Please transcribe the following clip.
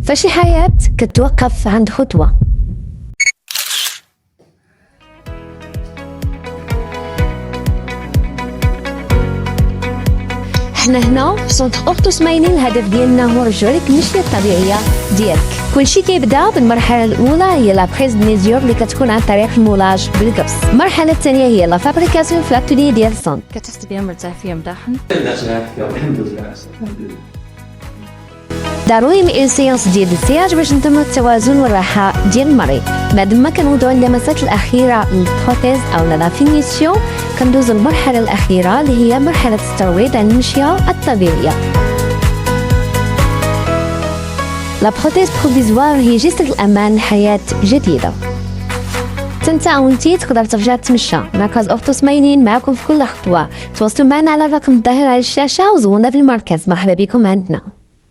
فشي حياة كتوقف عند خطوة. احنا هنا في سونتر اورتو سماينين، الهدف ديالنا هو رجعلك المشية الطبيعية ديالك. كلشي كيبدا بالمرحلة الأولى هي لا بريز دو ميزور اللي كتكون عن طريق المولاج بالقبس. المرحلة الثانية هي لا فابريكاسيون في لاتولي ديال الصون. كتحس بها مرتاح فيها مداحن؟ الحمد لله. ضروري من اون سيونس ديال السياج باش نتم التوازن والراحه ديال المريض. بعد ما كنوضعوا اللمسات الاخيره للبروتيز او لا فينيسيون، كندوزو المرحله الاخيره اللي هي مرحله الترويض على المشيه الطبيعيه. لا بروتيز بروفيزوار هي جسر الامان لحياه جديده. انت وانتي تقدر ترجع تمشى. مركز اورتو سماينين معكم في كل خطوه. تواصلوا معنا على الرقم الظاهر على الشاشه وزورونا في المركز. مرحبا بكم عندنا.